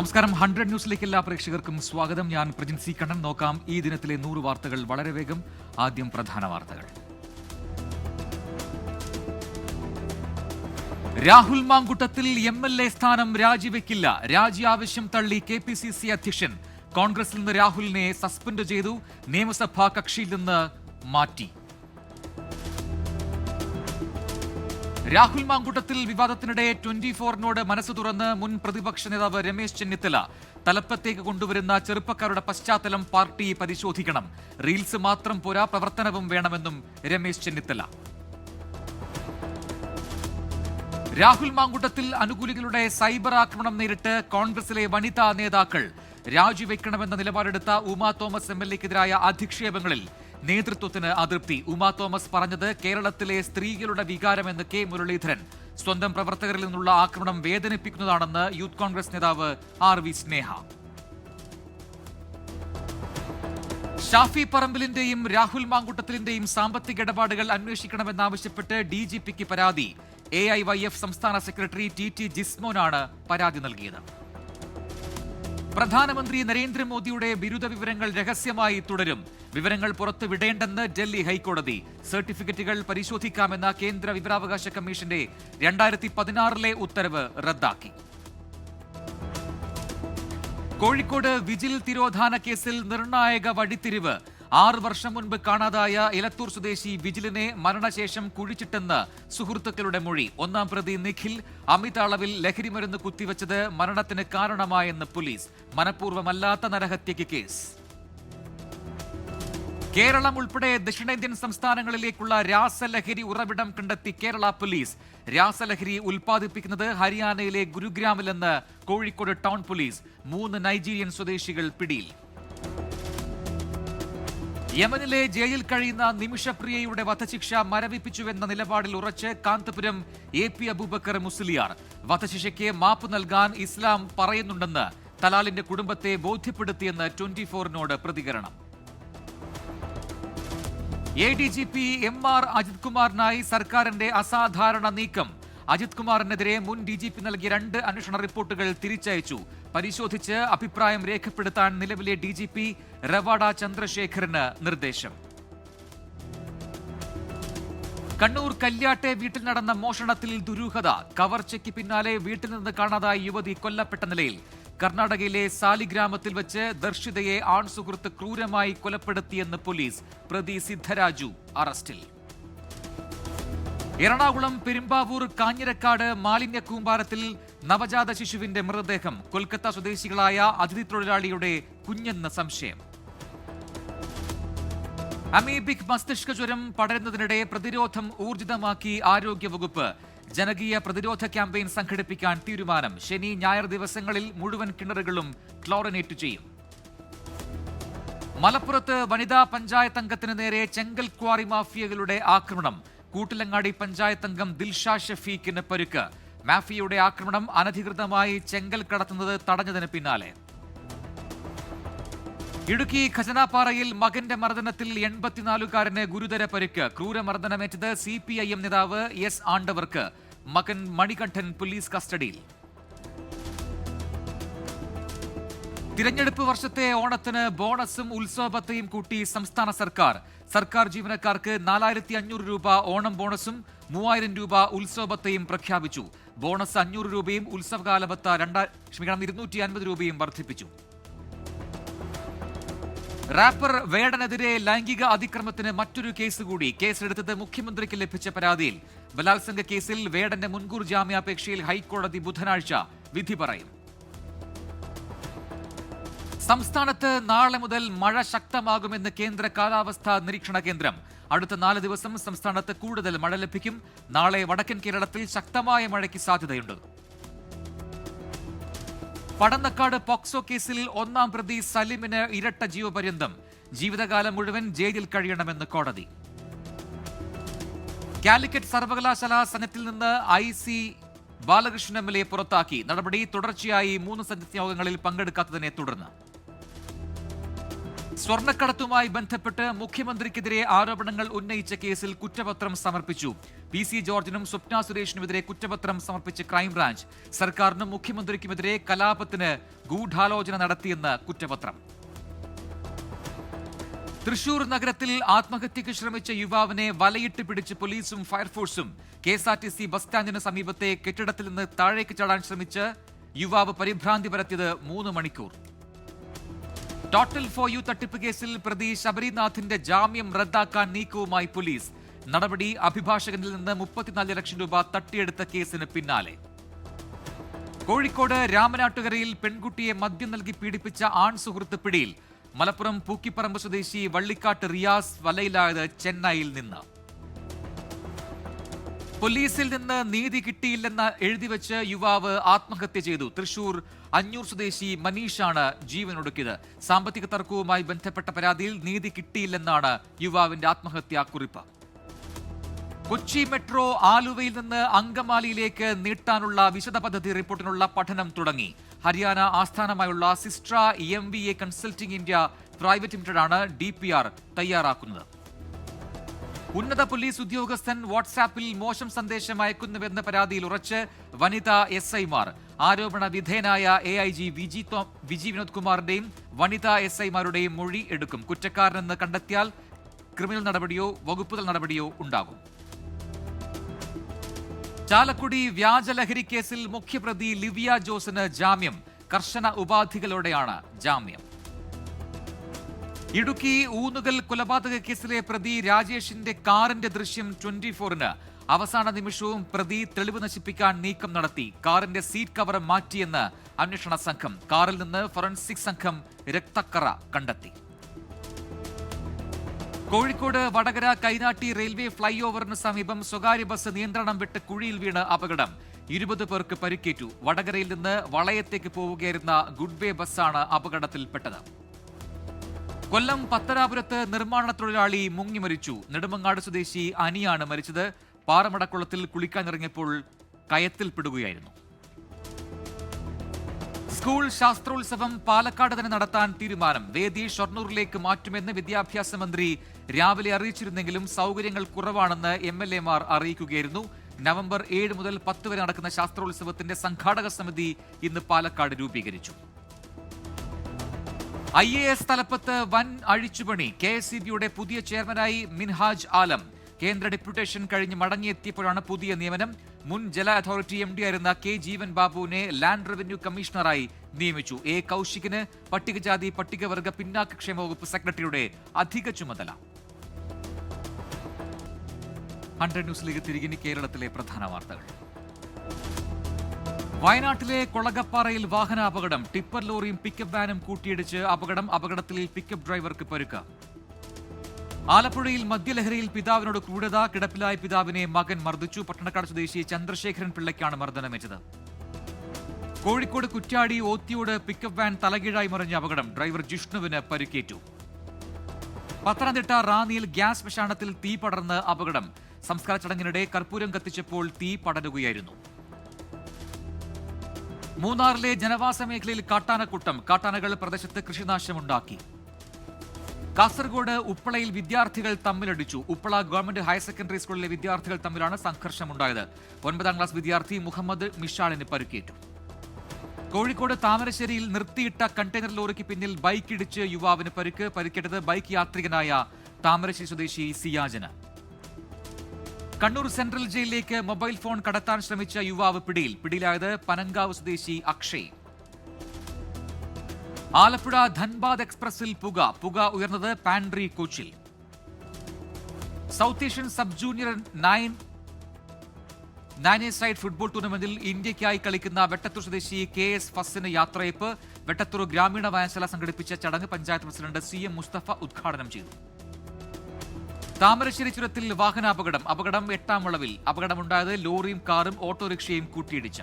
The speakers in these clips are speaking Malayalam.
നമസ്കാരം. 100 ന്യൂസിലേക്ക് എല്ലാ പ്രേക്ഷകർക്കും സ്വാഗതം. ഞാൻ പ്രജിൻ സി കണ്ണൻ. നോക്കാം ഈ ദിനത്തിലെ 100 വാർത്തകൾ വളരെ വേഗം. ആദ്യം പ്രധാന വാർത്തകൾ. രാഹുൽ മാങ്കുട്ടത്തിൽ MLA സ്ഥാനം രാജിവെക്കില്ല. രാജി ആവശ്യം തള്ളി KPCC അധ്യക്ഷൻ. കോൺഗ്രസിൽ നിന്ന് രാഹുലിനെ സസ്പെൻഡ് ചെയ്തു. നിയമസഭാ കക്ഷിയിൽ നിന്ന് മാറ്റി. രാഹുൽ മാങ്കുട്ടത്തിൽ വിവാദത്തിനിടെ 24-നോട് മനസ്സ് തുറന്ന് മുൻ പ്രതിപക്ഷ നേതാവ് രമേശ് ചെന്നിത്തല. തലപ്പത്തേക്ക് കൊണ്ടുവരുന്ന ചെറുപ്പക്കാരുടെ പശ്ചാത്തലം പാർട്ടി പരിശോധിക്കണം. റീൽസ് മാത്രം പോരാ, പ്രവർത്തനവും വേണമെന്നും രമേശ് ചെന്നിത്തല. രാഹുൽ മാങ്കുട്ടത്തിൽ അനുകൂലികളുടെ സൈബർ ആക്രമണം നേരിട്ട് കോൺഗ്രസിലെ വനിതാ നേതാക്കൾ. രാജിവെക്കണമെന്ന നിലപാടെടുത്ത ഉമാ തോമസ് MLAക്കെതിരായ അധിക്ഷേപങ്ങളിൽ നേതൃത്വത്തിന് അതൃപ്തി. ഉമാ തോമസ് പറഞ്ഞത് കേരളത്തിലെ സ്ത്രീകളുടെ വികാരമെന്ന് K മുരളീധരൻ. സ്വന്തം പ്രവർത്തകരിൽ നിന്നുള്ള ആക്രമണം വേദനിപ്പിക്കുന്നതാണെന്ന് യൂത്ത് കോൺഗ്രസ് നേതാവ് RV സ്നേഹ. ഷാഫി പറമ്പിലിന്റെയും രാഹുൽ മാങ്കുട്ടത്തിലിന്റെയും സാമ്പത്തിക ഇടപാടുകൾ അന്വേഷിക്കണമെന്നാവശ്യപ്പെട്ട് DGPക്ക് പരാതി. AIYF സംസ്ഥാന സെക്രട്ടറി TT ജിസ്മോനാണ് പരാതി നൽകിയത്. പ്രധാനമന്ത്രി നരേന്ദ്രമോദിയുടെ ബിരുദ വിവരങ്ങൾ രഹസ്യമായി തുടരും. വിവരങ്ങൾ പുറത്തുവിടേണ്ടെന്ന് ഡൽഹി ഹൈക്കോടതി. സർട്ടിഫിക്കറ്റുകൾ പരിശോധിക്കാമെന്ന കേന്ദ്ര വിവരാവകാശ കമ്മീഷന്റെ 2016 ഉത്തരവ് റദ്ദാക്കി. കോഴിക്കോട് വിജിൽ തിരോധാന കേസിൽ നിർണായക വഴിത്തിരിവ്. 6 വർഷം മുൻപ് കാണാതായ എലത്തൂർ സ്വദേശി വിജിലിനെ മരണശേഷം കുഴിച്ചിട്ടെന്ന് സുഹൃത്തുക്കളുടെ മൊഴി. 1-ാം പ്രതി നിഖിൽ അമിത അളവിൽ ലഹരിമരുന്ന് കുത്തിവെച്ചത് മരണത്തിന് കാരണമായെന്ന് പോലീസ്. മനഃപൂർവ്വമല്ലാത്ത നരഹത്യയ്ക്ക് കേസ്. കേരളം ഉൾപ്പെടെ ദക്ഷിണേന്ത്യൻ സംസ്ഥാനങ്ങളിലേക്കുള്ള രാസലഹരി ഉറവിടം കണ്ടെത്തി കേരള പോലീസ്. രാസലഹരി ഉൽപ്പാദിപ്പിക്കുന്നത് ഹരിയാനയിലെ ഗുരുഗ്രാമിലെന്ന് കോഴിക്കോട് ടൗൺ പോലീസ്. 3 നൈജീരിയൻ സ്വദേശികൾ പിടിയിൽ. യമനിലെ ജയിലിൽ കഴിയുന്ന നിമിഷപ്രിയയുടെ വധശിക്ഷ മരവിപ്പിച്ചുവെന്ന നിലപാടിൽ ഉറച്ച് കാന്തപുരം AP അബൂബക്കർ മുസ്ലിയാർ. വധശിക്ഷയ്ക്ക് മാപ്പ് നൽകാൻ ഇസ്ലാം പറയുന്നുണ്ടെന്ന് തലാലിന്റെ കുടുംബത്തെ ബോധ്യപ്പെടുത്തിയെന്ന് 24-നോട് പ്രതികരണം. ADGP MR അജിത് കുമാറിനായി സർക്കാരിന്റെ അസാധാരണ നീക്കം. അജിത് കുമാറിനെതിരെ മുൻ DGP നൽകിയ 2 അന്വേഷണ റിപ്പോർട്ടുകൾ തിരിച്ചയച്ചു. പരിശോധിച്ച് അഭിപ്രായം രേഖപ്പെടുത്താൻ നിലവിലെ DGP റവാഡ ചന്ദ്രശേഖറിന് നിർദ്ദേശം. കണ്ണൂർ കല്യാട്ടെ വീട്ടിൽ നടന്ന മോഷണത്തിൽ ദുരൂഹത. കവർച്ചയ്ക്ക് പിന്നാലെ വീട്ടിൽ നിന്ന് കാണാതായ യുവതി കൊല്ലപ്പെട്ട നിലയിൽ. കർണാടകയിലെ സാലിഗ്രാമത്തിൽ വെച്ച് ദർശിതയെ ആൺസുഹൃത്ത് ക്രൂരമായി കൊലപ്പെടുത്തിയെന്ന് പോലീസ്. പ്രതി സിദ്ധരാജു അറസ്റ്റിൽ. എറണാകുളം പെരുമ്പാവൂർ കാഞ്ഞിരക്കാട് മാലിന്യ കൂമ്പാരത്തിൽ നവജാത ശിശുവിന്റെ മൃതദേഹം. കൊൽക്കത്ത സ്വദേശികളായ അതിഥി തൊഴിലാളിയുടെ കുഞ്ഞെന്ന് സംശയം. അമീബിക് മസ്തിഷ്ക ജ്വരം പടരുന്നതിനിടെ പ്രതിരോധം ഊർജിതമാക്കി ആരോഗ്യവകുപ്പ്. ജനകീയ പ്രതിരോധ ക്യാമ്പയിൻ സംഘടിപ്പിക്കാൻ തീരുമാനം. ശനി ഞായർ ദിവസങ്ങളിൽ മുഴുവൻ കിണറുകളും ക്ലോറിനേറ്റ് ചെയ്യും. മലപ്പുറത്ത് വനിതാ പഞ്ചായത്ത് അംഗത്തിന് നേരെ ചെങ്കൽ ക്വാറി മാഫിയകളുടെ ആക്രമണം. കൂട്ടിലങ്ങാടി പഞ്ചായത്ത് അംഗം ദിൽഷ ഷഫീഖിന് പരുക്ക്. മാഫിയയുടെ ആക്രമണം അനധികൃതമായി ചെങ്കൽ കടത്തുന്നത് തടഞ്ഞതിന് പിന്നാലെ. ഇടുക്കി ഖജനാപ്പാറയിൽ മകന്റെ മർദ്ദനത്തിൽ 84-കാരന് ഗുരുതര പരുക്ക്. ക്രൂരമർദ്ദനമേറ്റത് CPIM നേതാവ് S ആണ്ടവർക്ക്. മകൻ മണികണ്ഠൻ പോലീസ് കസ്റ്റഡിയിൽ. തിരഞ്ഞെടുപ്പ് വർഷത്തെ ഓണത്തിന് ബോണസും ഉത്സവബത്തയും കൂട്ടി സംസ്ഥാന സർക്കാർ. സർക്കാർ ജീവനക്കാർക്ക് 4500 രൂപ ഓണം ബോണസും 3000 രൂപ ഉത്സവബത്തയും പ്രഖ്യാപിച്ചു. ബോണസ് 500 രൂപയും ഉത്സവകാല ബത്ത 250 രൂപയും വർദ്ധിപ്പിച്ചു. റാപ്പർ വേടനെതിരെ ലൈംഗിക അതിക്രമത്തിന് മറ്റൊരു കേസ് കൂടി. കേസെടുത്തത് മുഖ്യമന്ത്രിക്ക് ലഭിച്ച പരാതിയിൽ. ബലാത്സംഗ കേസിൽ വേടന്റെ മുൻകൂർ ജാമ്യാപേക്ഷയിൽ ഹൈക്കോടതി ബുധനാഴ്ച വിധി പറയും. സംസ്ഥാനത്ത് നാളെ മുതൽ മഴ ശക്തമാകുമെന്ന് കേന്ദ്ര കാലാവസ്ഥാ നിരീക്ഷണ കേന്ദ്രം. അടുത്ത 4 ദിവസം സംസ്ഥാനത്ത് കൂടുതൽ മഴ ലഭിക്കും. നാളെ വടക്കൻ കേരളത്തിൽ ശക്തമായ മഴയ്ക്ക് സാധ്യതയുണ്ട്. പടന്നക്കാട് പോക്സോ കേസിൽ 1-ാം പ്രതി സലിമിന് ഇരട്ട ജീവപര്യന്തം. ജീവിതകാലം മുഴുവൻ ജയിലിൽ കഴിയണമെന്ന് കോടതി. കാലിക്കറ്റ് സർവകലാശാല സെനറ്റിൽ നിന്ന് IC ബാലകൃഷ്ണൻ MLA പുറത്താക്കി. നടപടി തുടർച്ചയായി 3 സെനറ്റ് യോഗങ്ങളിൽ പങ്കെടുക്കാത്തതിനെ തുടർന്ന്. സ്വർണ്ണക്കടത്തുമായി ബന്ധപ്പെട്ട് മുഖ്യമന്ത്രിക്കെതിരെ ആരോപണങ്ങൾ ഉന്നയിച്ച കേസിൽ കുറ്റപത്രം സമർപ്പിച്ചു. PC ജോർജിനും സ്വപ്ന സുരേഷിനുമെതിരെ കുറ്റപത്രം സമർപ്പിച്ച് ക്രൈംബ്രാഞ്ച്. സർക്കാരിനും മുഖ്യമന്ത്രിക്കുമെതിരെ കലാപത്തിന് ഗൂഢാലോചന നടത്തിയെന്ന് കുറ്റപത്രം. തൃശൂർ നഗരത്തിൽ ആത്മഹത്യയ്ക്ക് ശ്രമിച്ച യുവാവിനെ വലയിട്ട് പിടിച്ച് പോലീസും ഫയർഫോഴ്സും. KSRTC ബസ് സ്റ്റാൻഡിന് സമീപത്തെ കെട്ടിടത്തിൽ നിന്ന് താഴേക്ക് ചാടാൻ ശ്രമിച്ച് യുവാവ് പരിഭ്രാന്തി പരത്തിയത് 3 മണിക്കൂർ. ടോട്ടൽ ഫോർ യു തട്ടിപ്പ് കേസിൽ പ്രതി ശബരിനാഥിന്റെ ജാമ്യം റദ്ദാക്കാൻ നീക്കവുമായി പോലീസ്. നടപടി അഭിഭാഷകനിൽ നിന്ന് 34 ലക്ഷം രൂപ തട്ടിയെടുത്ത കേസിന് പിന്നാലെ. കോഴിക്കോട് രാമനാട്ടുകരയിൽ പെൺകുട്ടിയെ മദ്യം നൽകി പീഡിപ്പിച്ച ആൺ സുഹൃത്ത് പിടിയിൽ. മലപ്പുറം പൂക്കിപ്പറമ്പ് സ്വദേശി വള്ളിക്കാട്ട് റിയാസ് വലയിലായത് ചെന്നൈയിൽ നിന്ന്. പോലീസിൽ നിന്ന് നീതി കിട്ടിയില്ലെന്ന് എഴുതിവെച്ച് യുവാവ് ആത്മഹത്യ ചെയ്തു. തൃശൂർ അഞ്ഞൂർ സ്വദേശി മനീഷാണ് ജീവനൊടുക്കിയത്. സാമ്പത്തിക തർക്കവുമായി ബന്ധപ്പെട്ട പരാതിയിൽ നീതി കിട്ടിയില്ലെന്നാണ് യുവാവിന്റെ ആത്മഹത്യാ കുറിപ്പ്. കൊച്ചി മെട്രോ ആലുവയിൽ നിന്ന് അങ്കമാലിയിലേക്ക് നീട്ടാനുള്ള വിശദ പദ്ധതി റിപ്പോർട്ടിനുള്ള പഠനം തുടങ്ങി. ഹരിയാന ആസ്ഥാനമായുള്ള Systra MVA consulting India private ലിമിറ്റഡാണ് DPR തയ്യാറാക്കുന്നത്. ഉന്നത പോലീസ് ഉദ്യോഗസ്ഥൻ വാട്സാപ്പിൽ മോശം സന്ദേശം അയക്കുന്നുവെന്ന പരാതിയിൽ ഉറച്ച് വനിതാ SIമാർ. ആരോപണ വിധേയനായ AIG വിജി വിനോദ് കുമാറിന്റെയും വനിതാ SIമാരുടെയും മൊഴി എടുക്കും. കുറ്റക്കാരനെന്ന് കണ്ടെത്തിയാൽ ക്രിമിനൽ നടപടിയോ വകുപ്പുതല നടപടിയോ ഉണ്ടാകും. ചാലക്കുടി വ്യാജലഹരി കേസിൽ മുഖ്യപ്രതി ലിവിയ ജോസിന് ജാമ്യം. കർശന ഉപാധികളോടെയാണ് ജാമ്യം. ഇടുക്കി ഊന്നുകൽ കൊലപാതക കേസിലെ പ്രതി രാജേഷിന്റെ കാറിന്റെ ദൃശ്യം 24-ന്. അവസാന നിമിഷവും പ്രതി തെളിവ് നശിപ്പിക്കാൻ നീക്കം നടത്തി. കാറിന്റെ സീറ്റ് കവർ മാറ്റിയെന്ന് അന്വേഷണ സംഘം. കാറിൽ നിന്ന് ഫോറൻസിക് സംഘം രക്തക്കറ കണ്ടെത്തി. കോഴിക്കോട് വടകര കൈനാട്ടി റെയിൽവേ ഫ്ലൈ ഓവറിന് സമീപം സ്വകാര്യ ബസ് നിയന്ത്രണം വിട്ട് കുഴിയിൽ വീണ് അപകടം. 20 പേർക്ക് പരിക്കേറ്റു. വടകരയിൽ നിന്ന് വളയത്തേക്ക് പോവുകയായിരുന്ന ഗുഡ്വേ ബസ്സാണ് അപകടത്തിൽപ്പെട്ടത്. കൊല്ലം പത്തനാപുരത്ത് നിർമ്മാണ തൊഴിലാളി മുങ്ങി മരിച്ചു. നെടുമങ്ങാട് സ്വദേശി അനിയാണ് മരിച്ചത്. പാറമടക്കുളത്തിൽ കുളിക്കാനിറങ്ങിയപ്പോൾ കയത്തിൽപ്പെടുകയായിരുന്നു. സ്കൂൾ ശാസ്ത്രോത്സവം പാലക്കാട് തന്നെ നടത്താൻ തീരുമാനം. വേദി ഷൊർണൂരിലേക്ക് മാറ്റുമെന്ന് വിദ്യാഭ്യാസ മന്ത്രി രാവിലെ അറിയിച്ചിരുന്നെങ്കിലും സൗകര്യങ്ങൾ കുറവാണെന്ന് MLAമാർ അറിയിക്കുകയായിരുന്നു. നവംബർ 7 മുതൽ 10 വരെ നടക്കുന്ന ശാസ്ത്രോത്സവത്തിന്റെ സംഘാടക സമിതി ഇന്ന് പാലക്കാട് രൂപീകരിച്ചു. IAS തലപ്പത്ത് വൻ അഴിച്ചുപണി. KSEBയുടെ പുതിയ ചെയർമാനായി മിൻഹാജ് ആലം. കേന്ദ്ര ഡെപ്യൂട്ടേഷൻ കഴിഞ്ഞ് മടങ്ങിയെത്തിയപ്പോഴാണ് പുതിയ നിയമനം. മുൻ ജല അതോറിറ്റി MD ആയിരുന്ന K ജീവൻ ബാബുവിനെ ലാൻഡ് റവന്യൂ കമ്മീഷണറായി നിയമിച്ചു. A കൗശികിന് പട്ടികജാതി പട്ടികവർഗ പിന്നാക്കക്ഷേമ വകുപ്പ് സെക്രട്ടറിയുടെ അധിക ചുമതല. 100 ന്യൂസിലേക്ക് തിരികെ കേരളത്തിലെ പ്രധാന വാർത്തകൾ. വയനാട്ടിലെ കൊളഗപ്പാറയിൽ വാഹനാപകടം. ടിപ്പർ ലോറിയും പിക്കപ്പ് വാനും കൂട്ടിയിടിച്ച് അപകടം. അപകടത്തിൽ പിക്കപ്പ് ഡ്രൈവർക്ക് പരുക്ക്. ആലപ്പുഴയിൽ മദ്യലഹരിയിൽ പിതാവിനോട് ക്രൂരത. കിടപ്പിലായ പിതാവിനെ മകൻ മർദ്ദിച്ചു. പട്ടണക്കാട് സ്വദേശി ചന്ദ്രശേഖരൻ പിള്ളയ്ക്കാണ് മർദ്ദനമേറ്റത്. കോഴിക്കോട് കുറ്റ്യാടി ഓത്തിയോട് പിക്കപ്പ് വാൻ തലകീഴായി മറിഞ്ഞ അപകടം. ഡ്രൈവർ ജിഷ്ണുവിന് പരിക്കേറ്റു. പത്തനംതിട്ട റാന്നിയിൽ ഗ്യാസ് ശ്മശാനത്തിൽ തീ പടർന്ന് അപകടം. സംസ്കാര ചടങ്ങിനിടെ കർപ്പൂരം കത്തിച്ചപ്പോൾ തീ പടരുകയായിരുന്നു. മൂന്നാറിലെ ജനവാസ മേഖലയിൽ കാട്ടാനക്കൂട്ടം. കാട്ടാനകൾ പ്രദേശത്ത് കൃഷിനാശമുണ്ടാക്കി. കാസർഗോഡ് ഉപ്പളയിൽ വിദ്യാർത്ഥികൾ തമ്മിലടിച്ചു. ഉപ്പള ഗവൺമെന്റ് ഹയർ സെക്കൻഡറി സ്കൂളിലെ വിദ്യാർത്ഥികൾ തമ്മിലാണ് സംഘർഷമുണ്ടായത്. 9ാം ക്ലാസ് വിദ്യാർത്ഥി മുഹമ്മദ് മിഷാലിന് പരിക്കേറ്റു. കോഴിക്കോട് താമരശ്ശേരിയിൽ നിർത്തിയിട്ട കണ്ടെയ്നർ ലോറിക്ക് പിന്നിൽ ബൈക്കിടിച്ച് യുവാവിന് പരിക്കേറ്റത് ബൈക്ക് യാത്രികനായ താമരശ്ശേരി സ്വദേശി സിയാജന്. കണ്ണൂർ സെൻട്രൽ ജയിലിലേക്ക് മൊബൈൽ ഫോൺ കടത്താൻ ശ്രമിച്ച യുവാവ് പിടിയിലായത് പനങ്കാവ് സ്വദേശി അക്ഷയ്. ആലപ്പുഴ ധൻബാദ് എക്സ്പ്രസിൽ പുക ഉയർന്നത് പാൻട്രി കോച്ചിൽ. South Asian sub junior 9 side football ടൂർണമെന്റിൽ ഇന്ത്യയ്ക്കായി കളിക്കുന്ന വെട്ടത്തൂർ സ്വദേശി KS ഫസ്സിന് യാത്രയപ്പ്. വെട്ടത്തൂർ ഗ്രാമീണ വായനശാല സംഘടിപ്പിച്ച ചടങ്ങ് പഞ്ചായത്ത് പ്രസിഡന്റ് CM മുസ്തഫ ഉദ്ഘാടനം ചെയ്തു. താമരശ്ശേരി ചുരത്തിൽ വാഹനാപകടം. അപകടം 8ാം വളവിൽ. അപകടമുണ്ടായത് ലോറിയും കാറും ഓട്ടോറിക്ഷയും കൂട്ടിയിടിച്ച.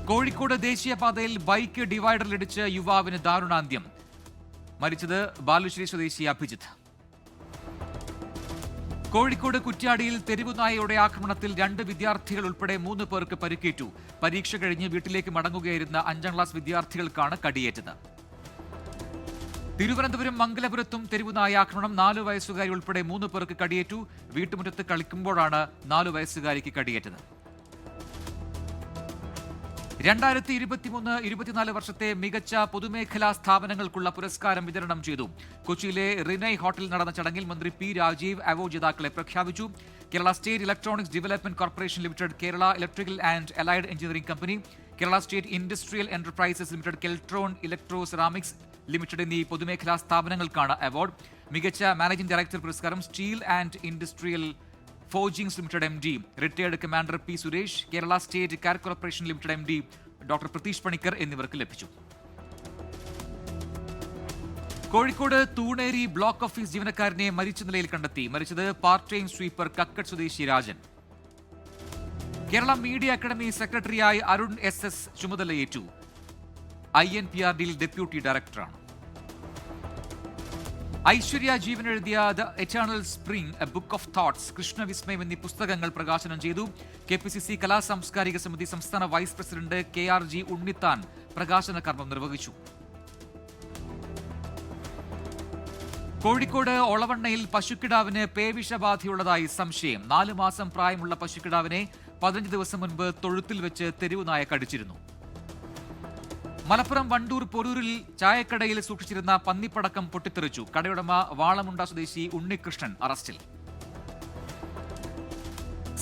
കോഴിക്കോട് ദേശീയപാതയിൽ ബൈക്ക് ഡിവൈഡറിലിടിച്ച് യുവാവിന് ദാരുണാന്ത്യം. മരിച്ചത് ബാലുശ്ശേരി സ്വദേശി അഭിജിത്ത്. കോഴിക്കോട് കുറ്റ്യാടിയിൽ തെരുവുനായയുടെ ആക്രമണത്തിൽ 2 വിദ്യാർത്ഥികൾ ഉൾപ്പെടെ 3 പേർക്ക് പരിക്കേറ്റു. പരീക്ഷ കഴിഞ്ഞ് വീട്ടിലേക്ക് മടങ്ങുകയായിരുന്ന 5ാം ക്ലാസ് വിദ്യാർത്ഥികൾക്കാണ് കടിയേറ്റത്. തിരുവനന്തപുരം മംഗലപുരത്തും തെരുവുനായ ആക്രമണം. 4 വയസ്സുകാരി ഉൾപ്പെടെ 3 പേർക്ക് കടിയേറ്റു. വീട്ടുമുറ്റത്ത് കളിക്കുമ്പോഴാണ് 4 വയസ്സുകാരിക്ക് കടിയേറ്റത്. 2023-24 വർഷത്തെ മികച്ച പൊതുമേഖലാ സ്ഥാപനങ്ങൾക്കുള്ള പുരസ്കാരം വിതരണം ചെയ്തു. കൊച്ചിയിലെ റിനൈ ഹോട്ടലിൽ നടന്ന ചടങ്ങിൽ മന്ത്രി പി രാജീവ് അവാർഡ് ജേതാക്കളെ പ്രഖ്യാപിച്ചു. Kerala state electronics development corporation limited, Kerala electrical and allied engineering company, Kerala state industrial enterprises limited, Keltron electro ceramics limited എന്നീ പൊതുമേഖലാ സ്ഥാപനങ്ങൾക്കാണ് അവാർഡ്. മികച്ച മാനേജിംഗ് ഡയറക്ടർ പുരസ്കാരം steel and industrial forgings limited MD retired commander P Suresh, Kerala state car corporation limited MD doctor Pratheesh Panicker എന്നിവർക്ക് ലഭിച്ചു. കോഴിക്കോട് തൂണേരി ബ്ലോക്ക് ഓഫീസ് ജീവനക്കാരനെ മരിച്ച നിലയിൽ കണ്ടെത്തി. മരിച്ചത് പാർട്ട് ടൈം സ്വീപ്പർ കക്കട്ട് സ്വദേശി രാജൻ. കേരള മീഡിയ അക്കാദമി സെക്രട്ടറിയായി അരുൺ SS ചുമതലയേറ്റു. INPRDയിൽ ഡെപ്യൂട്ടി ഡയറക്ടറാണ്. ഐശ്വര്യ ജീവൻ എഴുതിയ the eternal spring, a book of thoughts, Krishnavismayam എന്നീ പുസ്തകങ്ങൾ പ്രകാശനം ചെയ്തു. KPCC കലാ സാംസ്കാരിക സമിതി സംസ്ഥാന വൈസ് പ്രസിഡന്റ് KRG ഉണ്ണിത്താൻ പ്രകാശന കർമ്മം നിർവഹിച്ചു. കോഴിക്കോട് ഒളവണ്ണയിൽ പശുക്കിടാവിന് പേവിഷബാധയുള്ളതായി സംശയം. 4 മാസം പ്രായമുള്ള പശുക്കിടാവിനെ 15 ദിവസം മുൻപ് തൊഴുത്തിൽ വെച്ച് തെരുവുനായ കടിച്ചിരുന്നു. മലപ്പുറം വണ്ടൂർ പൊരൂരിൽ ചായക്കടയിൽ സൂക്ഷിച്ചിരുന്ന പന്നിപ്പടക്കം പൊട്ടിത്തെറിച്ചു. കടയുടമ വാളമുണ്ട സ്വദേശി ഉണ്ണികൃഷ്ണൻ അറസ്റ്റിൽ.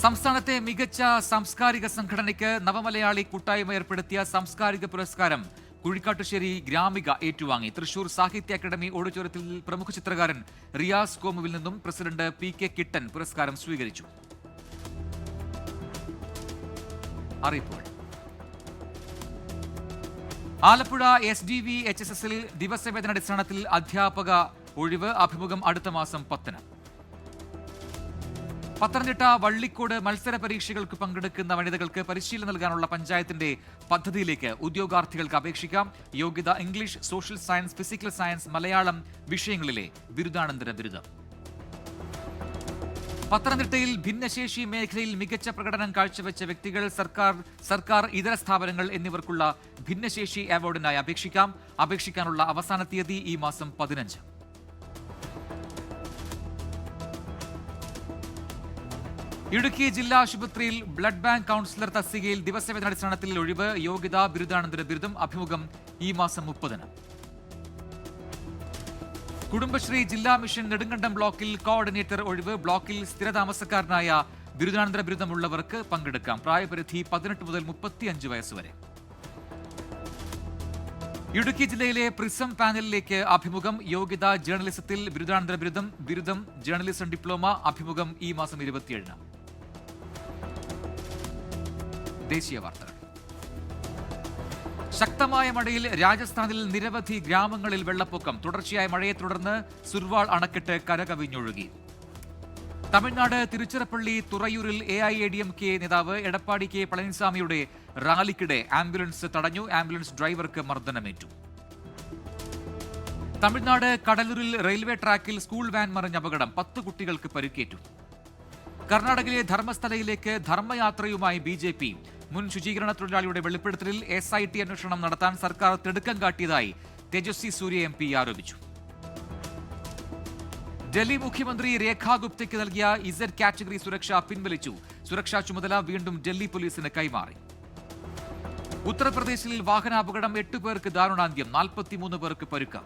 സംസ്ഥാനത്തെ മികച്ച സാംസ്കാരിക സംഘടനയ്ക്ക് നവമലയാളി കൂട്ടായ്മ ഏർപ്പെടുത്തിയ സാംസ്കാരിക പുരസ്കാരം കുഴിക്കാട്ടുശ്ശേരി ഗ്രാമിക ഏറ്റുവാങ്ങി. തൃശൂർ സാഹിത്യ അക്കാദമി ഓഡിറ്റോറിയത്തിൽ പ്രമുഖ ചിത്രകാരൻ റിയാസ് കോമുവിൽ നിന്നും പ്രസിഡന്റ് PK കിട്ടൻ പുരസ്കാരം സ്വീകരിച്ചു. അറിയിപ്പുകൾ. ആലപ്പുഴ SDVHSSൽ ദിവസവേതനാടിസ്ഥാനത്തിൽ അധ്യാപക ഒഴിവ്. അഭിമുഖം അടുത്ത മാസം 10-ന്. പത്തനംതിട്ട വള്ളിക്കോട് മത്സര പരീക്ഷകൾക്ക് പങ്കെടുക്കുന്ന വനിതകൾക്ക് പരിശീലനം നൽകാനുള്ള പഞ്ചായത്തിന്റെ പദ്ധതിയിലേക്ക് ഉദ്യോഗാർത്ഥികൾക്ക് അപേക്ഷിക്കാം. യോഗ്യത English, social science, physical science, Malayalam വിഷയങ്ങളിലെ ബിരുദാനന്തര ബിരുദം. പത്തനംതിട്ടയിൽ ഭിന്നശേഷി മേഖലയിൽ മികച്ച പ്രകടനം കാഴ്ചവെച്ച വ്യക്തികൾ, സർക്കാർ ഇതര സ്ഥാപനങ്ങൾ എന്നിവർക്കുള്ള ഭിന്നശേഷി അവാർഡിനായി അപേക്ഷിക്കാനുള്ള അവസാന തീയതി ഈ മാസം 15. ഇടുക്കി ജില്ലാ ആശുപത്രിയിൽ ബ്ലഡ് ബാങ്ക് കൗൺസിലർ തസ്തികയിൽ ദിവസവേതനാടിസ്ഥാനത്തിൽ ഒഴിവ്. യോഗ്യത ബിരുദാനന്തര ബിരുദം. അഭിമുഖം ഈ മാസം 30-ന്. കുടുംബശ്രീ ജില്ലാ മിഷൻ നെടുങ്കണ്ടം ബ്ലോക്കിൽ കോർഡിനേറ്റർ ഒഴിവ്. ബ്ലോക്കിൽ സ്ഥിരതാമസക്കാരനായ ബിരുദാനന്തര ബിരുദമുള്ളവർക്ക് പങ്കെടുക്കാം. പ്രായപരിധി 18 മുതൽ 35 വയസ്സ് വരെ. ഇടുക്കി ജില്ലയിലെ പ്രിസം പാനലിലേക്ക് അഭിമുഖം. യോഗ്യത ജേർണലിസത്തിൽ ബിരുദാനന്തര ബിരുദം ജേർണലിസം ഡിപ്ലോമ. അഭിമുഖം ഈ മാസം 27-ന്. ദേശീയ വാർത്തകൾ. ശക്തമായ മഴയിൽ രാജസ്ഥാനിൽ നിരവധി ഗ്രാമങ്ങളിൽ വെള്ളപ്പൊക്കം. തുടർച്ചയായ മഴയെ തുടർന്ന് സുർവാൾ അണക്കെട്ട് കരകവിഞ്ഞൊഴുകി. തമിഴ്നാട് തിരുച്ചിറപ്പള്ളി തുറയൂരിൽ AIADMK നേതാവ് എടപ്പാടി K പളനിസ്വാമിയുടെ റാലിക്കിടെ ആംബുലൻസ് തടഞ്ഞു. ആംബുലൻസ് ഡ്രൈവർക്ക് മർദ്ദനമേറ്റു. തമിഴ്നാട് കടലൂരിൽ റെയിൽവേ ട്രാക്കിൽ സ്കൂൾ വാൻ മറിഞ്ഞ അപകടം. 10 കുട്ടികൾക്ക് പരിക്കേറ്റു. കർണാടകയിലെ ധർമ്മസ്ഥലയിലേക്ക് ധർമ്മയാത്രയുമായി BJP. മുൻ ശുചീകരണ തൊഴിലാളിയുടെ വെളിപ്പെടുത്തലിൽ SIT അന്വേഷണം നടത്താൻ സർക്കാർ തിടുക്കം കാട്ടിയതായി തേജസ്വി സൂര്യ MP ആരോപിച്ചു. ഡൽഹി മുഖ്യമന്ത്രി രേഖാ ഗുപ്തയ്ക്ക് നൽകിയ Z കാറ്റഗറി സുരക്ഷ പിൻവലിച്ചു. സുരക്ഷാ ചുമതല വീണ്ടും ഡൽഹി പോലീസിന് കൈമാറി. ഉത്തർപ്രദേശിൽ വാഹനാപകടം. 8 പേർക്ക് ദാരുണാന്ത്യം, 43 പേർക്ക് പരുക്ക്.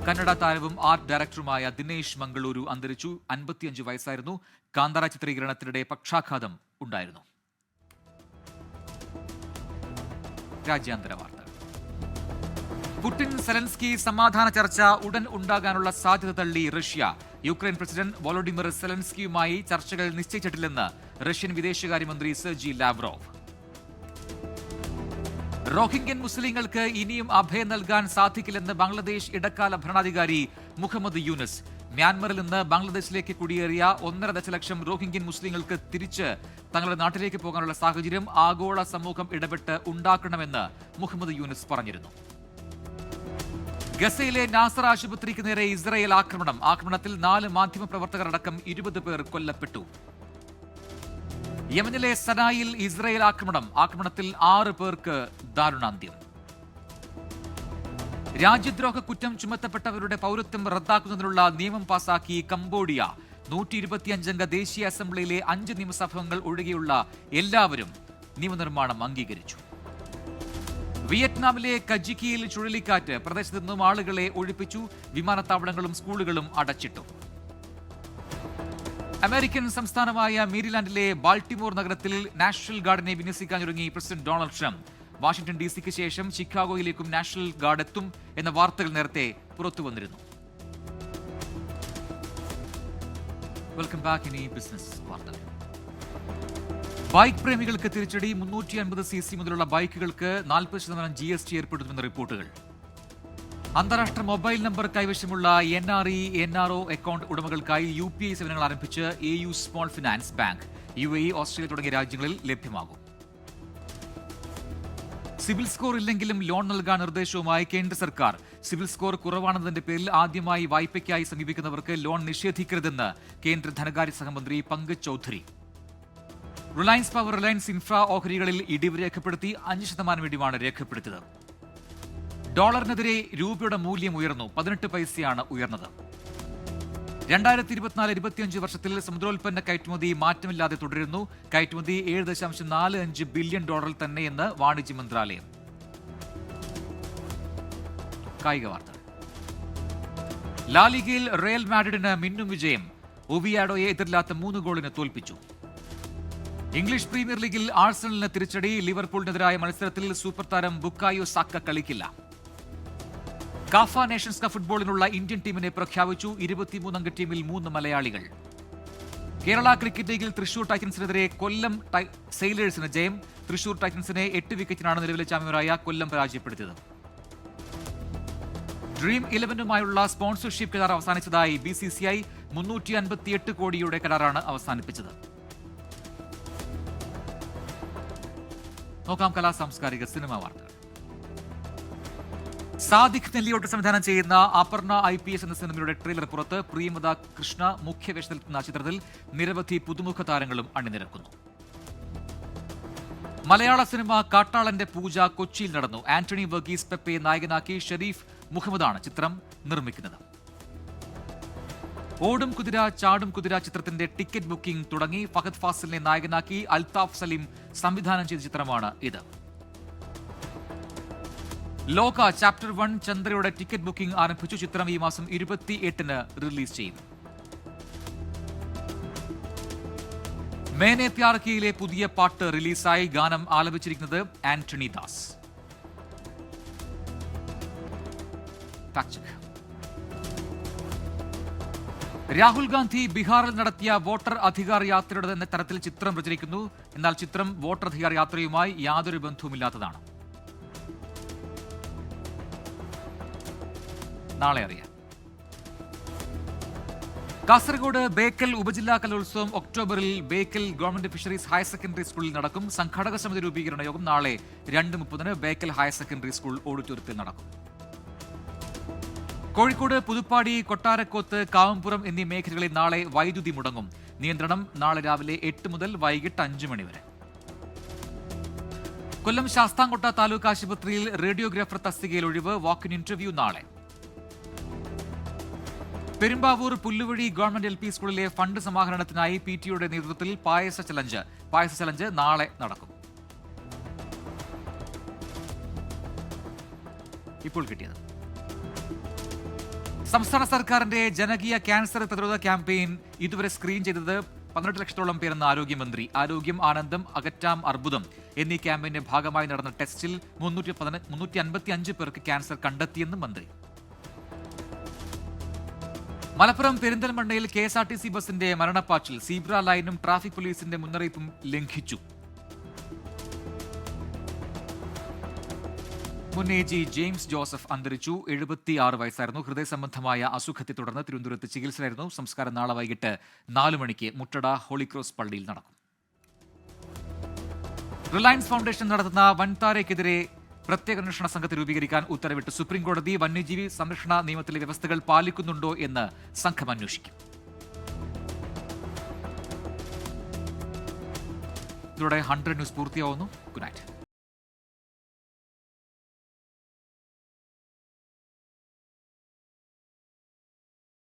കന്നഡ താരവും ആർട്ട് ഡയറക്ടറുമായ ദിനേശ് മംഗളൂരു അന്തരിച്ചു. 55 വയസ്സായിരുന്നു. കാന്താര ചിത്രീകരണത്തിനിടെ പക്ഷാഘാതം ഉണ്ടായിരുന്നു. രാജ്യാന്തര വാർത്തകൾ. പുടിൻ സെലൻസ്കി സമാധാന ചർച്ച ഉടൻ ഉണ്ടാകാനുള്ള സാധ്യത തള്ളി റഷ്യ. യുക്രൈൻ പ്രസിഡന്റ് വോളോഡിമിർ സെലൻസ്കിയുമായി ചർച്ചകൾ നിശ്ചയിച്ചിട്ടില്ലെന്ന് റഷ്യൻ വിദേശകാര്യമന്ത്രി സെർജി ലാവ്റോവ്. റോഹിംഗ്യൻ മുസ്ലിങ്ങൾക്ക് ഇനിയും അഭയം നൽകാൻ സാധിക്കില്ലെന്ന് ബംഗ്ലാദേശ് ഇടക്കാല ഭരണാധികാരി മുഹമ്മദ് യൂനസ്. മ്യാൻമറിൽ നിന്ന് ബംഗ്ലാദേശിലേക്ക് കുടിയേറിയ 1.5 ദശലക്ഷം റോഹിംഗ്യൻ മുസ്ലിങ്ങൾക്ക് തിരിച്ച് തങ്ങളുടെ നാട്ടിലേക്ക് പോകാനുള്ള സാഹചര്യം ആഗോള സമൂഹം ഇടപെട്ട് ഉണ്ടാക്കണമെന്ന് മുഹമ്മദ് യൂനസ് പറഞ്ഞിരുന്നു. ഗസയിലെ നാസർ ആശുപത്രിക്ക് നേരെ ഇസ്രായേൽ ആക്രമണം. ആക്രമണത്തിൽ 4 മാധ്യമപ്രവർത്തകരടക്കം 20 പേർ കൊല്ലപ്പെട്ടു. യമനിലെ സനായിൽ ഇസ്രായേൽ ആക്രമണത്തിൽ 6 പേർക്ക് ദാരുണാന്ത്യം. രാജ്യദ്രോഹ കുറ്റം ചുമത്തപ്പെട്ടവരുടെ പൗരത്വം റദ്ദാക്കുന്നതിനുള്ള നിയമം പാസാക്കി കംബോഡിയ. 125 അംഗ ദേശീയ അസംബ്ലിയിലെ 5 നിയമസഭാംഗങ്ങൾ ഒഴികെയുള്ള എല്ലാവരും നിയമനിർമ്മാണം അംഗീകരിച്ചു. വിയറ്റ്നാമിലെ കജിക്കിയിൽ ചുഴലിക്കാറ്റ്. പ്രദേശത്ത് നിന്നും ആളുകളെ ഒഴിപ്പിച്ചു. വിമാനത്താവളങ്ങളും സ്കൂളുകളും അടച്ചിട്ടു. അമേരിക്കൻ സംസ്ഥാനമായ മേരിലാൻഡിലെ ബാൾട്ടിമോർ നഗരത്തിൽ നാഷണൽ ഗാർഡിനെ വിന്യസിക്കാനൊരുങ്ങി പ്രസിഡന്റ് ഡൊണാൾഡ് ട്രംപ്. വാഷിംഗ്ടൺ DC-ക്ക് ശേഷം ചിക്കാഗോയിലേക്കും നാഷണൽ ഗാർഡ് എത്തും എന്ന വാർത്തകൾ നേരത്തെ പുറത്തുവന്നിരുന്നു. Welcome back. ഇനി ബിസിനസ് വാർത്തകൾ. ബൈക്ക് പ്രേമികൾക്ക് തിരിച്ചടി. 350cc മുതലുള്ള ബൈക്കുകൾക്ക് 40% GST ഏർപ്പെടുത്തുമെന്ന റിപ്പോർട്ടുകൾ. അന്താരാഷ്ട്ര മൊബൈൽ നമ്പർ കൈവശമുള്ള NRE, NRO അക്കൗണ്ട് ഉടമകൾക്കായി UPI സേവനങ്ങൾ ആരംഭിച്ച് AU small finance bank. UAE, Australia തുടങ്ങിയ രാജ്യങ്ങളിൽ ലഭ്യമാകും. സിവിൽ സ്കോർ ഇല്ലെങ്കിലും ലോൺ നൽകാൻ നിർദ്ദേശവുമായി കേന്ദ്ര സർക്കാർ. സിവിൽ സ്കോർ കുറവാണെന്നതിന്റെ പേരിൽ ആദ്യമായി വായ്പയ്ക്കായി സമീപിക്കുന്നവർക്ക് ലോൺ നിഷേധിക്കരുതെന്ന് കേന്ദ്ര ധനകാര്യ സഹമന്ത്രി Pankaj Chaudhary. Reliance power, Reliance infra ഓഹരികളിൽ ഇടിവ് രേഖപ്പെടുത്തി. 5% ഇടിവാണ് രേഖപ്പെടുത്തിയത്. ഡോളറിനെതിരെ രൂപയുടെ മൂല്യം ഉയർന്നു. 18 പൈസയാണ് ഉയർന്നത്. 2024-25 വർഷത്തിൽ സമുദ്രോൽപ്പന്ന കയറ്റുമതി മാറ്റമില്ലാതെ തുടരുന്നു. കയറ്റുമതി $7.45 ബില്യൺ തന്നെയെന്ന് വാണിജ്യ മന്ത്രാലയം. കായിക വാർത്തകൾ. ലാലിഗയിൽ റയൽ മാഡ്രിഡിന് മിന്നും വിജയം. ഒവിയാഡോയെ എതിരില്ലാത്ത 3 ഗോളിന് തോൽപ്പിച്ചു. ഇംഗ്ലീഷ് പ്രീമിയർ ലീഗിൽ ആഴ്സണലിന് തിരിച്ചടി. ലിവർപൂളിനെതിരായ മത്സരത്തിൽ സൂപ്പർ താരം ബുക്കായോ സാക്ക കളിക്കില്ല. കാഫ നേഷൻസ് കപ്പ് ഫുട്ബോളിനുള്ള ഇന്ത്യൻ ടീമിനെ പ്രഖ്യാപിച്ചു. 23 അംഗ ടീമിൽ 3 മലയാളികൾ. കേരള ക്രിക്കറ്റ് ലീഗിൽ തൃശൂർ ടൈറ്റൻസിനെതിരെ കൊല്ലം സെയിലേഴ്സിന് ജയം. തൃശൂർ ടൈറ്റൻസിനെ 8 വിക്കറ്റിനാണ് നിലവിലെ ചാമ്പ്യന്മാരായ കൊല്ലം പരാജയപ്പെടുത്തിയത്. ഡ്രീം 11-ുമായുള്ള സ്പോൺസർഷിപ്പ് കരാർ അവസാനിച്ചതായി BCCI. 358 കോടിയുടെ കരാറാണ് അവസാനിപ്പിച്ചത്. നോക്കാം കലാ സാംസ്കാരിക സിനിമാ വാർത്തകൾ. സാദിഖ് നെല്ലിയോട്ട് സംവിധാനം ചെയ്യുന്ന അപർണ IPS എന്ന സിനിമയുടെ ട്രെയിലർ പുറത്ത്. പ്രിയമത കൃഷ്ണ മുഖ്യവേഷത്തിലെത്തുന്ന ചിത്രത്തിൽ നിരവധി പുതുമുഖ താരങ്ങളും അണിനിരക്കുന്നു. മലയാള സിനിമ കാട്ടാളന്റെ പൂജ കൊച്ചിയിൽ നടന്നു. ആന്റണി വർഗീസ് പെപ്പയെ നായകനാക്കി ഷെരീഫ് മുഹമ്മദാണ് ചിത്രം നിർമ്മിക്കുന്നത്. ഓടും കുതിര ചാടും കുതിര ചിത്രത്തിന്റെ ടിക്കറ്റ് ബുക്കിംഗ് തുടങ്ങി. ഫഹദ് ഫാസിലിനെ നായകനാക്കി അൽതാഫ് സലീം സംവിധാനം ചെയ്ത ചിത്രമാണ് ഇത്. ലോക ചാപ്റ്റർ 1 ചന്ദ്രയുടെ ടിക്കറ്റ് ബുക്കിംഗ് ആരംഭിച്ചു. ചിത്രം ഈ മാസം 28-ന് റിലീസ് ചെയ്യും. മേനെ പ്യാർ കിയിലെ പുതിയ പാട്ട് റിലീസായി. ഗാനം ആലപിച്ചിരിക്കുന്നത് ആന്റണി ദാസ്. രാഹുൽ ഗാന്ധി ബീഹാറിൽ നടത്തിയ വോട്ടർ അധികാർ യാത്രയുടെ എന്ന തരത്തിൽ ചിത്രം പ്രചരിക്കുന്നു. എന്നാൽ ചിത്രം വോട്ടർ അധികാർ യാത്രയുമായി യാതൊരു ബന്ധവുമില്ലാത്തതാണ്. നാളെ അറിയാം. കാസർഗോഡ് ബേക്കൽ ഉപജില്ലാ കലോത്സവം ഒക്ടോബറിൽ Bekal government fisheries higher secondary സ്കൂളിൽ നടക്കും. സംഘാടക സമിതി രൂപീകരണ യോഗം നാളെ 2:30-ന് ബേക്കൽ ഹയർ സെക്കൻഡറി സ്കൂൾ ഓഡിറ്റോറിയത്തിൽ നടക്കും. കോഴിക്കോട് പുതുപ്പാടി, കൊട്ടാരക്കോത്ത്, കാവുംപുറം എന്നീ മേഖലകളിൽ നാളെ വൈദ്യുതി മുടങ്ങും. നിയന്ത്രണം നാളെ രാവിലെ 8 മുതൽ വൈകിട്ട് 5 മണി വരെ. കൊല്ലം ശാസ്താംകോട്ട താലൂക്ക് ആശുപത്രിയിൽ റേഡിയോഗ്രാഫർ തസ്തികയിൽ ഒഴിവ്. വാക്കിൻ ഇന്റർവ്യൂ നാളെ. പെരുമ്പാവൂർ പുല്ലുവഴി ഗവൺമെന്റ് LP സ്കൂളിലെ ഫണ്ട് സമാഹരണത്തിനായി PTയുടെ നേതൃത്വത്തിൽ പായസ ചലഞ്ച് നാളെ നടക്കും. ഇപ്പോൾ കിട്ടിയത്. സംസ്ഥാന സർക്കാരിന്റെ ജനകീയ ക്യാൻസർ പ്രതിരോധ ക്യാമ്പയിൻ ഇതുവരെ സ്ക്രീൻ ചെയ്തത് 18 ലക്ഷത്തോളം പേരെന്ന് ആരോഗ്യമന്ത്രി. ആരോഗ്യം, ആനന്ദം, അകറ്റാം അർബുദം എന്നീ ക്യാമ്പയിന്റെ ഭാഗമായി നടന്ന ടെസ്റ്റിൽ 355 പേർക്ക് ക്യാൻസർ കണ്ടെത്തിയെന്നും മന്ത്രി. മലപ്പുറം പെരിന്തൽമണ്ണയിൽ KSRTC ബസിന്റെ മരണപ്പാച്ചിൽ. സീബ്ര ലൈനും ട്രാഫിക് പോലീസിന്റെ മുന്നറിയിപ്പും ലംഘിച്ചു. മുൻ AG ജെയിംസ് ജോസഫ് അന്തരിച്ചു. 76 വയസ്സായിരുന്നു. ഹൃദയ സംബന്ധമായ അസുഖത്തെ തുടർന്ന് തിരുവനന്തപുരത്ത് ചികിത്സയിലായിരുന്നു. സംസ്കാരം നാളെ വൈകിട്ട് 4 മണിക്ക് മുട്ടട ഹോളിക്രോസ് പള്ളിയിൽ നടക്കും. റിലയൻസ് ഫൗണ്ടേഷൻ നടത്തുന്ന വൻതാരയ്ക്കെതിരെ പ്രത്യേക അന്വേഷണ സംഘത്തെ രൂപീകരിക്കാൻ ഉത്തരവിട്ട് സുപ്രീംകോടതി. വന്യജീവി സംരക്ഷണ നിയമത്തിലെ വ്യവസ്ഥകൾ പാലിക്കുന്നുണ്ടോ എന്ന് സംഘം അന്വേഷിക്കും. ഇതോടെ 100 ന്യൂസ് പൂർത്തിയാവുന്നു. Good night.